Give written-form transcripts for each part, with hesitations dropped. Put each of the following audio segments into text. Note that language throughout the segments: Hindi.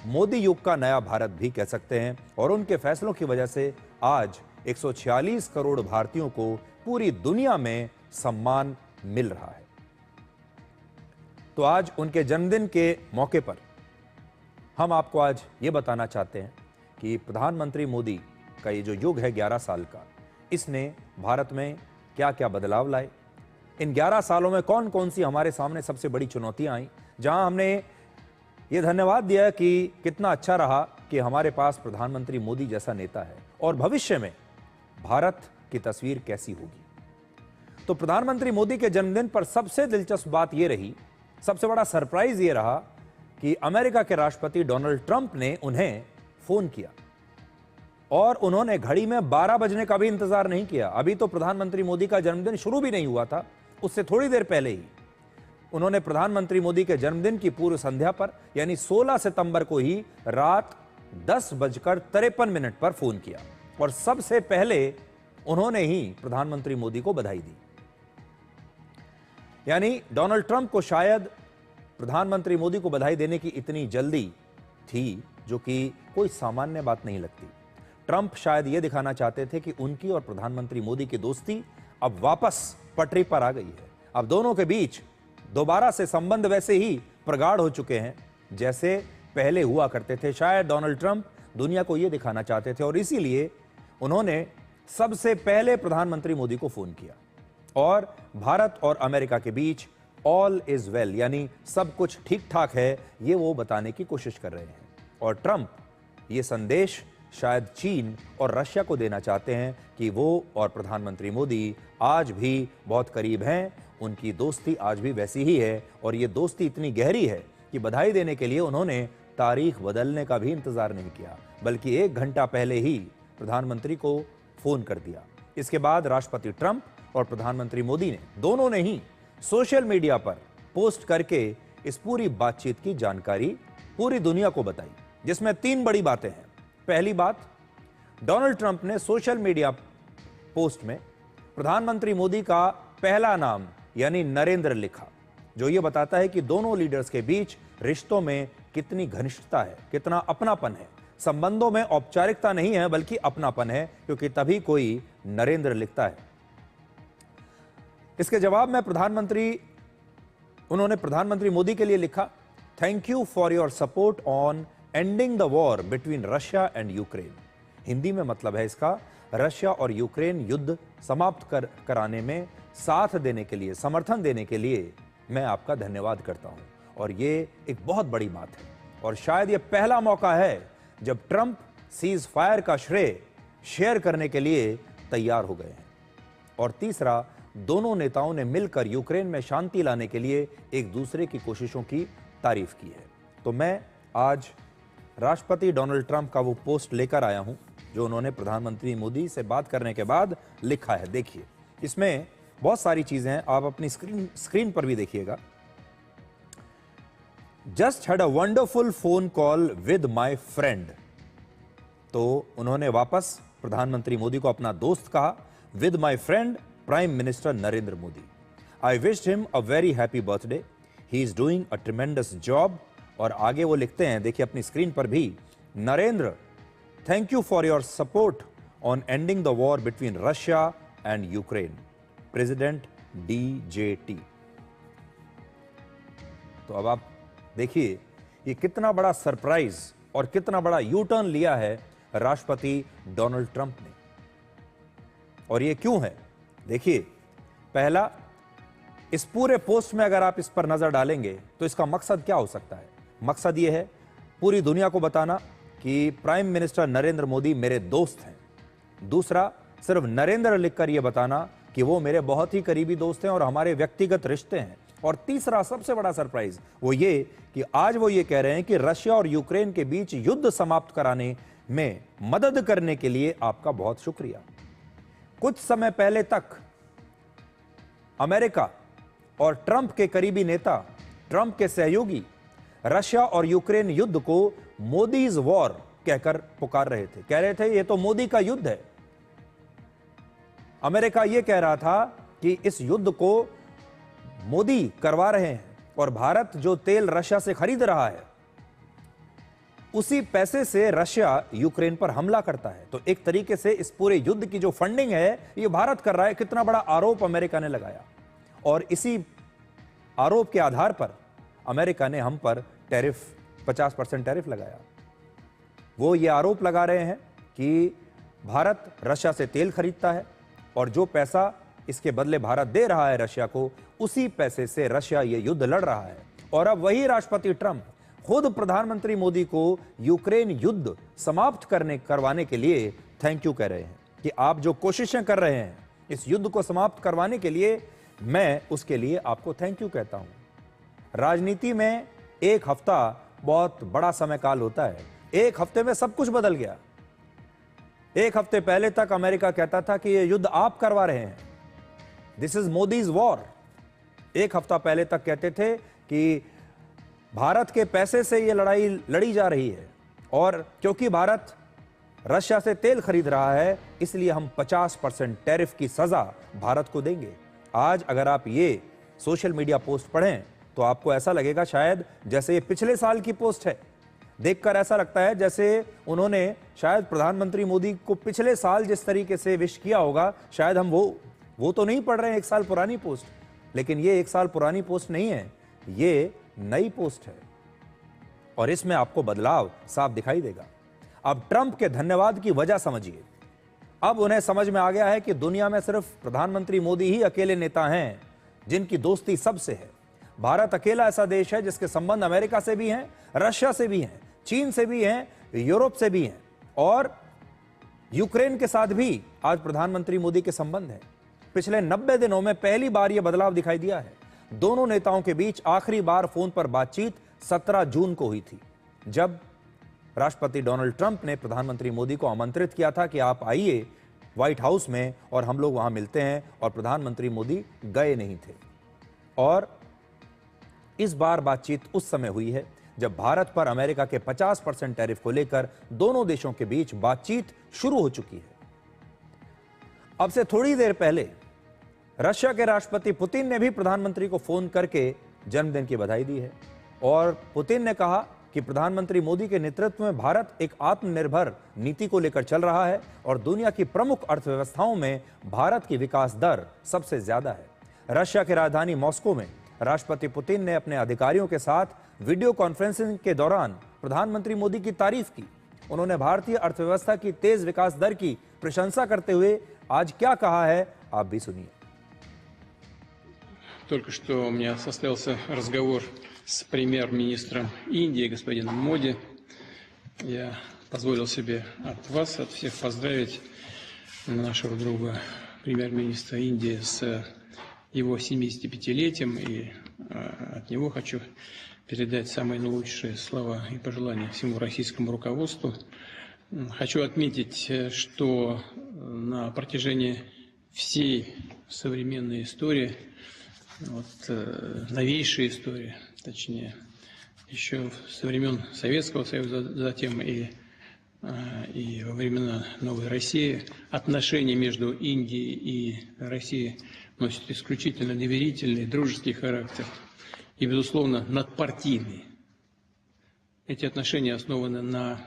मोदी युग का नया भारत भी कह सकते हैं। और उनके फैसलों की वजह से आज 146 करोड़ भारतीयों को पूरी दुनिया में सम्मान मिल रहा है। तो आज उनके जन्मदिन के मौके पर हम आपको आज ये बताना चाहते हैं कि प्रधानमंत्री मोदी का ये जो युग है 11 साल का, इसने भारत में क्या क्या बदलाव लाए, इन 11 सालों में कौन कौन सी हमारे सामने सबसे बड़ी चुनौतियां आई, जहां हमने ये धन्यवाद दिया कि कितना अच्छा रहा कि हमारे पास प्रधानमंत्री मोदी जैसा नेता है, और भविष्य में भारत की तस्वीर कैसी होगी। तो प्रधानमंत्री मोदी के जन्मदिन पर सबसे दिलचस्प बात यह रही, सबसे बड़ा सरप्राइज यह रहा कि अमेरिका के राष्ट्रपति डोनाल्ड ट्रंप ने उन्हें फोन किया और उन्होंने घड़ी में 12 बजने का भी इंतजार नहीं किया। अभी तो प्रधानमंत्री मोदी का जन्मदिन शुरू भी नहीं हुआ था, उससे थोड़ी देर पहले ही उन्होंने प्रधानमंत्री मोदी के जन्मदिन की पूर्व संध्या पर यानी 16 सितंबर को ही रात 10:53 पर फोन किया और सबसे पहले उन्होंने ही प्रधानमंत्री मोदी को बधाई दी। यानी डोनाल्ड ट्रंप को शायद प्रधानमंत्री मोदी को बधाई देने की इतनी जल्दी थी, जो कि कोई सामान्य बात नहीं लगती। ट्रंप शायद यह दिखाना चाहते थे कि उनकी और प्रधानमंत्री मोदी की दोस्ती अब वापस पटरी पर आ गई है। अब दोनों के बीच दोबारा से संबंध वैसे ही प्रगाढ़ हो चुके हैं जैसे पहले हुआ करते थे। शायद डोनाल्ड ट्रंप दुनिया को यह दिखाना चाहते थे और इसीलिए उन्होंने सबसे पहले प्रधानमंत्री मोदी को फोन किया। और भारत और अमेरिका के बीच ऑल इज वेल यानी सब कुछ ठीक ठाक है, ये वो बताने की कोशिश कर रहे हैं। और ट्रंप ये संदेश शायद चीन और रशिया को देना चाहते हैं कि वो और प्रधानमंत्री मोदी आज भी बहुत करीब हैं, उनकी दोस्ती आज भी वैसी ही है। और ये दोस्ती इतनी गहरी है कि बधाई देने के लिए उन्होंने तारीख बदलने का भी इंतजार नहीं किया, बल्कि 1 घंटा पहले ही प्रधानमंत्री को फोन कर दिया। इसके बाद राष्ट्रपति ट्रंप और प्रधानमंत्री मोदी ने दोनों ने ही सोशल मीडिया पर पोस्ट करके इस पूरी बातचीत की जानकारी पूरी दुनिया को बताई, जिसमें 3 बड़ी बातें हैं। पहली बात, डोनाल्ड ट्रंप ने सोशल मीडिया पोस्ट में प्रधानमंत्री मोदी का पहला नाम यानी नरेंद्र लिखा, जो यह बताता है कि दोनों लीडर्स के बीच रिश्तों में कितनी घनिष्ठता है, कितना अपनापन है। संबंधों में औपचारिकता नहीं है बल्कि अपनापन है, क्योंकि तभी कोई नरेंद्र लिखता है। इसके जवाब में उन्होंने प्रधानमंत्री मोदी के लिए लिखा, thank you for your support on ending the war between Russia and Ukraine. Hindi में मतलब है इसका, रशिया और यूक्रेन युद्ध समाप्त कराने में साथ देने के लिए, समर्थन देने के लिए मैं आपका धन्यवाद करता हूं। और ये एक बहुत बड़ी बात है और शायद ये पहला मौका है जब ट्रंप सीज फायर का श्रेय शेयर करने के लिए तैयार हो गए हैं। और तीसरा, दोनों नेताओं ने मिलकर यूक्रेन में शांति लाने के लिए एक दूसरे की कोशिशों की तारीफ की है। तो मैं आज राष्ट्रपति डोनाल्ड ट्रंप का वो पोस्ट लेकर आया हूं जो उन्होंने प्रधानमंत्री मोदी से बात करने के बाद लिखा है। देखिए, इसमें बहुत सारी चीजें हैं, आप अपनी स्क्रीन पर भी देखिएगा। Just had a wonderful phone call with my friend. तो उन्होंने वापस प्रधानमंत्री मोदी को अपना दोस्त कहा, with my friend prime minister Narendra Modi. I wished him a very happy birthday, he is doing a tremendous job. और आगे वो लिखते हैं, देखिए अपनी स्क्रीन पर भी, Narendra thank you for your support on ending the war between Russia and Ukraine, president DJT। तो अब आप देखिए ये कितना बड़ा सरप्राइज और कितना बड़ा यू टर्न लिया है राष्ट्रपति डोनाल्ड ट्रंप ने। और ये क्यों है? देखिए, पहला, इस पूरे पोस्ट में अगर आप इस पर नजर डालेंगे तो इसका मकसद क्या हो सकता है? मकसद यह है पूरी दुनिया को बताना कि प्राइम मिनिस्टर नरेंद्र मोदी मेरे दोस्त हैं। दूसरा, सिर्फ नरेंद्र लिखकर यह बताना कि वो मेरे बहुत ही करीबी दोस्त हैं और हमारे व्यक्तिगत रिश्ते हैं। और तीसरा, सबसे बड़ा सरप्राइज वो ये कि आज वो ये कह रहे हैं कि रशिया और यूक्रेन के बीच युद्ध समाप्त कराने में मदद करने के लिए आपका बहुत शुक्रिया। कुछ समय पहले तक अमेरिका और ट्रंप के करीबी नेता, ट्रंप के सहयोगी रशिया और यूक्रेन युद्ध को मोदीज वॉर कहकर पुकार रहे थे। कह रहे थे ये तो मोदी का युद्ध है। अमेरिका यह कह रहा था कि इस युद्ध को मोदी करवा रहे हैं और भारत जो तेल रशिया से खरीद रहा है उसी पैसे से रशिया यूक्रेन पर हमला करता है। तो एक तरीके से इस पूरे युद्ध की जो फंडिंग है ये भारत कर रहा है। कितना बड़ा आरोप अमेरिका ने लगाया और इसी आरोप के आधार पर अमेरिका ने हम पर टैरिफ 50% टैरिफ लगाया। वो ये आरोप लगा रहे हैं कि भारत रशिया से तेल खरीदता है और जो पैसा इसके बदले भारत दे रहा है रशिया को, उसी पैसे से रशिया ये युद्ध लड़ रहा है। और अब वही राष्ट्रपति ट्रंप खुद प्रधानमंत्री मोदी को यूक्रेन युद्ध समाप्त करवाने के लिए थैंक यू कह रहे हैं कि आप जो कोशिशें कर रहे हैं इस युद्ध को समाप्त करवाने के लिए, मैं उसके लिए आपको थैंक यू कहता हूं। राजनीति में एक हफ्ता बहुत बड़ा समय काल होता है। एक हफ्ते में सब कुछ बदल गया। एक हफ्ते पहले तक अमेरिका कहता था कि यह युद्ध आप करवा रहे हैं, दिस इज मोदीज वॉर। एक हफ्ता पहले तक कहते थे कि भारत के पैसे से यह लड़ाई लड़ी जा रही है और क्योंकि भारत रशिया से तेल खरीद रहा है इसलिए हम 50% टैरिफ की सजा भारत को देंगे। आज अगर आप ये सोशल मीडिया पोस्ट पढ़ें तो आपको ऐसा लगेगा शायद जैसे ये पिछले साल की पोस्ट है। देखकर ऐसा लगता है जैसे उन्होंने शायद प्रधानमंत्री मोदी को पिछले साल जिस तरीके से विश किया होगा, शायद हम वो तो नहीं पढ़ रहे हैं एक साल पुरानी पोस्ट, लेकिन ये एक साल पुरानी पोस्ट नहीं है, ये नई पोस्ट है और इसमें आपको बदलाव साफ दिखाई देगा। अब ट्रंप के धन्यवाद की वजह समझिए। अब उन्हें समझ में आ गया है कि दुनिया में सिर्फ प्रधानमंत्री मोदी ही अकेले नेता हैं जिनकी दोस्ती सबसे है। भारत अकेला ऐसा देश है जिसके संबंध अमेरिका से भी हैं, रशिया से भी हैं, चीन से भी हैं, यूरोप से भी हैं और यूक्रेन के साथ भी आज प्रधानमंत्री मोदी के संबंध हैं। पिछले 90 दिनों में पहली बार यह बदलाव दिखाई दिया है। दोनों नेताओं के बीच आखिरी बार फोन पर बातचीत 17 जून को हुई थी, जब राष्ट्रपति डोनाल्ड ट्रंप ने प्रधानमंत्री मोदी को आमंत्रित किया था कि आप आइए व्हाइट हाउस में और हम लोग वहां मिलते हैं, और प्रधानमंत्री मोदी गए नहीं थे। और इस बार बातचीत उस समय हुई है जब भारत पर अमेरिका के 50% टैरिफ को लेकर दोनों देशों के बीच बातचीत शुरू हो चुकी है। अब से थोड़ी देर पहले रशिया के राष्ट्रपति पुतिन ने भी प्रधानमंत्री को फोन करके जन्मदिन की बधाई दी है और पुतिन ने कहा कि प्रधानमंत्री मोदी के नेतृत्व में भारत एक आत्मनिर्भर नीति को लेकर चल रहा है और दुनिया की प्रमुख अर्थव्यवस्थाओं में भारत की विकास दर सबसे ज्यादा है। रशिया की राजधानी मॉस्को में राष्ट्रपति पुतिन ने अपने अधिकारियों के साथ वीडियो कॉन्फ्रेंसिंग के दौरान प्रधानमंत्री मोदी की तारीफ की। उन्होंने भारतीय अर्थव्यवस्था की तेज विकास दर की प्रशंसा करते हुए आज क्या कहा है, आप भी सुनिए। Только что у меня состоялся разговор с премьер-министром Индии, господином Моди. Я позволил себе от вас, от всех поздравить нашего друга, премьер-министра Индии, с его 75-летием. И от него хочу передать самые наилучшие слова и пожелания всему российскому руководству. Хочу отметить, что на протяжении всей современной истории, новейшей истории, точнее, еще со времен Советского Союза, затем и во времена Новой России, отношения между Индией и Россией носят исключительно доверительный, дружеский характер и, безусловно, надпартийный. Эти отношения основаны на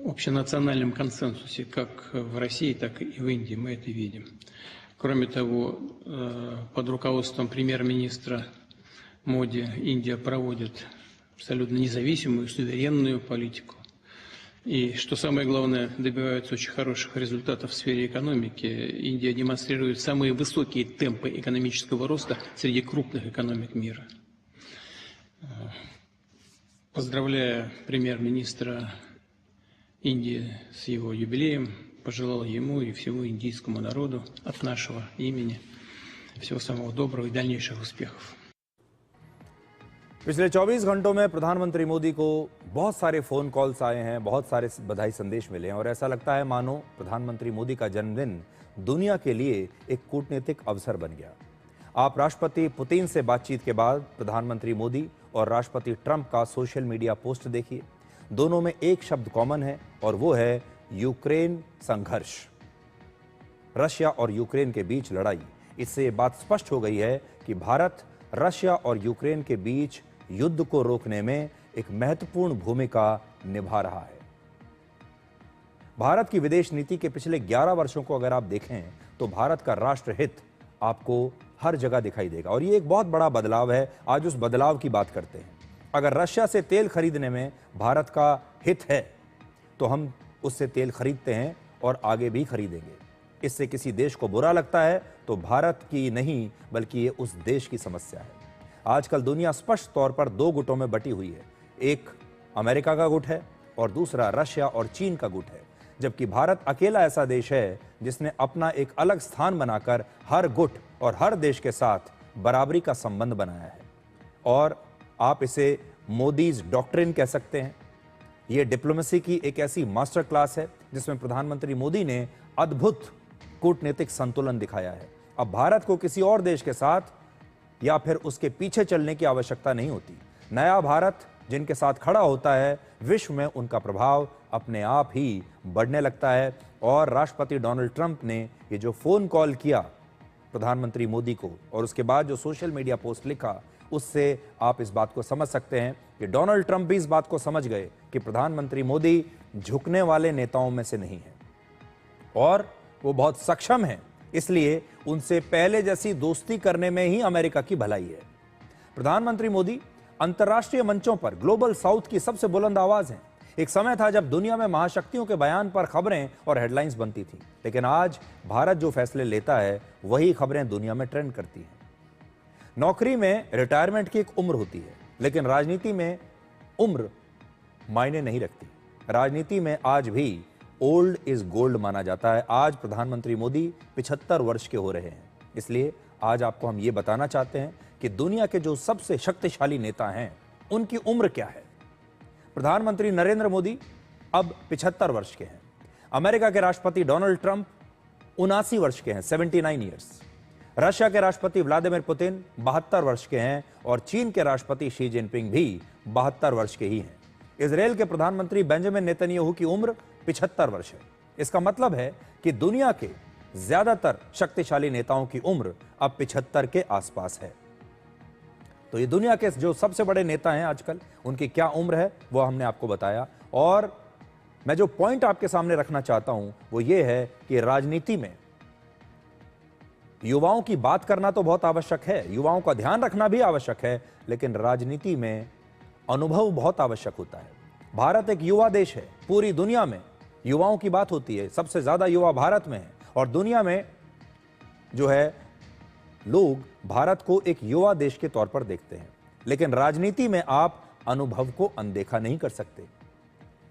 общенациональном консенсусе как в России, так и в Индии, мы это видим. Кроме того, под руководством премьер-министра Моди Индия проводит абсолютно независимую, суверенную политику. И, что самое главное, добиваются очень хороших результатов в сфере экономики. Индия демонстрирует самые высокие темпы экономического роста среди крупных экономик мира. Поздравляю премьер-министра Индии с его юбилеем, пожелал ему и всему индийскому народу от нашего имени всего самого доброго и дальнейших успехов. पिछले 24 घंटों में प्रधानमंत्री मोदी को बहुत सारे फोन कॉल्स आए हैं, बहुत सारे बधाई संदेश मिले हैं और ऐसा लगता है मानो प्रधानमंत्री मोदी का जन्मदिन दुनिया के लिए एक कूटनीतिक अवसर बन गया। आप राष्ट्रपति पुतिन से बातचीत के बाद प्रधानमंत्री मोदी और राष्ट्रपति ट्रंप का सोशल मीडिया पोस्ट देखिए। दोनों में एक शब्द कॉमन है और वो है यूक्रेन संघर्ष। रशिया और यूक्रेन के बीच लड़ाई। इससे बात स्पष्ट हो गई है कि भारत रशिया और यूक्रेन के बीच युद्ध को रोकने में एक महत्वपूर्ण भूमिका निभा रहा है। भारत की विदेश नीति के पिछले 11 वर्षों को अगर आप देखें तो भारत का राष्ट्र हित आपको हर जगह दिखाई देगा और ये एक बहुत बड़ा बदलाव है। आज उस बदलाव की बात करते हैं। अगर रशिया से तेल खरीदने में भारत का हित है तो हम उससे तेल खरीदते हैं और आगे भी खरीदेंगे। इससे किसी देश को बुरा लगता है तो भारत की नहीं बल्कि ये उस देश की समस्या है। आजकल दुनिया स्पष्ट तौर पर दो गुटों में बटी हुई है। एक अमेरिका का गुट है और दूसरा रशिया और चीन का गुट है, जबकि भारत अकेला ऐसा देश है जिसने अपना एक अलग स्थान बनाकर हर गुट और हर देश के साथ बराबरी का संबंध बनाया है। और आप इसे मोदीज डॉक्ट्रिन कह सकते हैं। यह डिप्लोमेसी की एक ऐसी मास्टर क्लास है जिसमें प्रधानमंत्री मोदी ने अद्भुत कूटनीतिक संतुलन दिखाया है। अब भारत को किसी और देश के साथ या फिर उसके पीछे चलने की आवश्यकता नहीं होती। नया भारत जिनके साथ खड़ा होता है, विश्व में उनका प्रभाव अपने आप ही बढ़ने लगता है। और राष्ट्रपति डोनाल्ड ट्रंप ने ये जो फोन कॉल किया प्रधानमंत्री मोदी को और उसके बाद जो सोशल मीडिया पोस्ट लिखा, उससे आप इस बात को समझ सकते हैं कि डोनाल्ड ट्रंप भी इस बात को समझ गए कि प्रधानमंत्री मोदी झुकने वाले नेताओं में से नहीं है और वो बहुत सक्षम हैं। इसलिए उनसे पहले जैसी दोस्ती करने में ही अमेरिका की भलाई है। प्रधानमंत्री मोदी अंतर्राष्ट्रीय मंचों पर ग्लोबल साउथ की सबसे बुलंद आवाज हैं। एक समय था जब दुनिया में महाशक्तियों के बयान पर खबरें और हेडलाइंस बनती थी, लेकिन आज भारत जो फैसले लेता है वही खबरें दुनिया में ट्रेंड करती हैं। नौकरी में रिटायरमेंट की एक उम्र होती है, लेकिन राजनीति में उम्र मायने नहीं रखती। राजनीति में आज भी ओल्ड इज गोल्ड माना जाता है। आज प्रधानमंत्री मोदी 75 वर्ष के हो रहे हैं। इसलिए आज आपको हम ये बताना चाहते हैं कि दुनिया के जो सबसे शक्तिशाली नेता हैं उनकी उम्र क्या है। प्रधानमंत्री नरेंद्र मोदी अब 75 वर्ष के हैं। अमेरिका के राष्ट्रपति डोनाल्ड ट्रंप 79 वर्ष के हैं, 79 ईयर्स। रशिया के राष्ट्रपति व्लादिमीर पुतिन 72 वर्ष के हैं और चीन के राष्ट्रपति शी जिनपिंग भी 72 वर्ष के ही हैं। इजराइल के प्रधानमंत्री बेंजामिन नेतन्याहू की उम्र 75 वर्ष है। इसका मतलब है कि दुनिया के ज्यादातर शक्तिशाली नेताओं की उम्र अब 75 के आसपास है। तो ये दुनिया के जो सबसे बड़े नेता हैं आजकल, उनकी क्या उम्र है वो हमने आपको बताया। और मैं जो पॉइंट आपके सामने रखना चाहता हूं वो ये है कि राजनीति में युवाओं की बात करना तो बहुत आवश्यक है, युवाओं का ध्यान रखना भी आवश्यक है, लेकिन राजनीति में अनुभव बहुत आवश्यक होता है। भारत एक युवा देश है। पूरी दुनिया में युवाओं की बात होती है, सबसे ज्यादा युवा भारत में है और दुनिया में जो है लोग भारत को एक युवा देश के तौर पर देखते हैं। लेकिन राजनीति में आप अनुभव को अनदेखा नहीं कर सकते।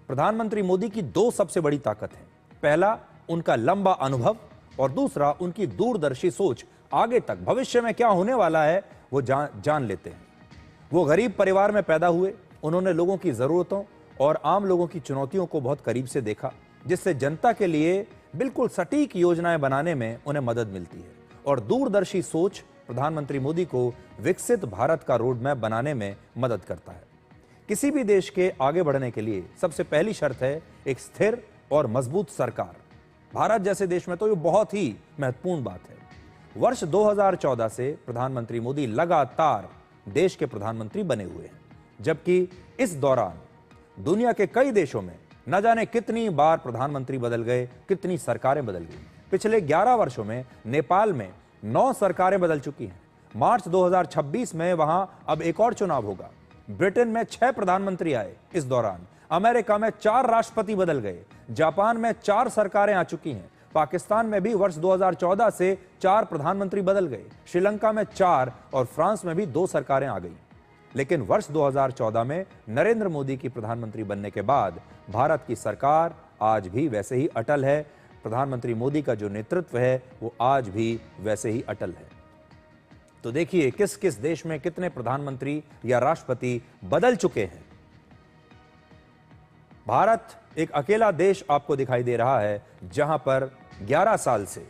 प्रधानमंत्री मोदी की दो सबसे बड़ी ताकत है। पहला उनका लंबा अनुभव और दूसरा उनकी दूरदर्शी सोच। आगे तक भविष्य में क्या होने वाला है वो जान लेते हैं। वो गरीब परिवार में पैदा हुए। उन्होंने लोगों की जरूरतों और आम लोगों की चुनौतियों को बहुत करीब से देखा, जिससे जनता के लिए बिल्कुल सटीक योजनाएं बनाने में उन्हें मदद मिलती है। और दूरदर्शी सोच प्रधानमंत्री मोदी को विकसित भारत का रोड मैप बनाने में मदद करता है। किसी भी देश के आगे बढ़ने के लिए सबसे पहली शर्त है एक स्थिर और मजबूत सरकार। भारत जैसे देश में तो ये बहुत ही महत्वपूर्ण बात है। वर्ष 2014 से प्रधानमंत्री मोदी लगातार देश के प्रधानमंत्री बने हुए हैं, जबकि इस दौरान दुनिया के कई देशों में न जाने कितनी बार प्रधानमंत्री बदल गए, कितनी सरकारें बदल गई। पिछले 11 वर्षों में नेपाल में 9 सरकारें बदल चुकी हैं। मार्च 2026 में वहां अब एक और चुनाव होगा। ब्रिटेन में 6 प्रधानमंत्री आए इस दौरान। अमेरिका में 4 राष्ट्रपति बदल गए। जापान में 4 सरकारें आ चुकी हैं। पाकिस्तान में भी वर्ष 2014 से 4 प्रधानमंत्री बदल गए। श्रीलंका में 4 और फ्रांस में भी 2 सरकारें आ गई। लेकिन वर्ष 2014 में नरेंद्र मोदी की प्रधानमंत्री बनने के बाद भारत की सरकार आज भी वैसे ही अटल है। प्रधानमंत्री मोदी का जो नेतृत्व है वो आज भी वैसे ही अटल है। तो देखिए किस किस देश में कितने प्रधानमंत्री या राष्ट्रपति बदल चुके हैं। भारत एक अकेला देश आपको दिखाई दे रहा है जहां पर 11 साल से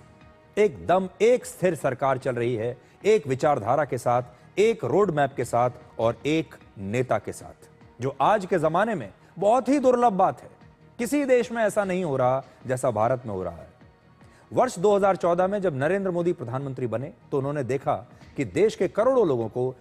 एकदम एक स्थिर सरकार चल रही है, एक विचारधारा के साथ, एक रोड मैप के साथ और एक नेता के साथ, जो आज के जमाने में बहुत ही दुर्लभ बात है। किसी देश में ऐसा नहीं हो रहा जैसा भारत में हो रहा है। वर्ष 2014 में जब नरेंद्र मोदी प्रधानमंत्री बने तो उन्होंने देखा कि देश के करोड़ों लोगों को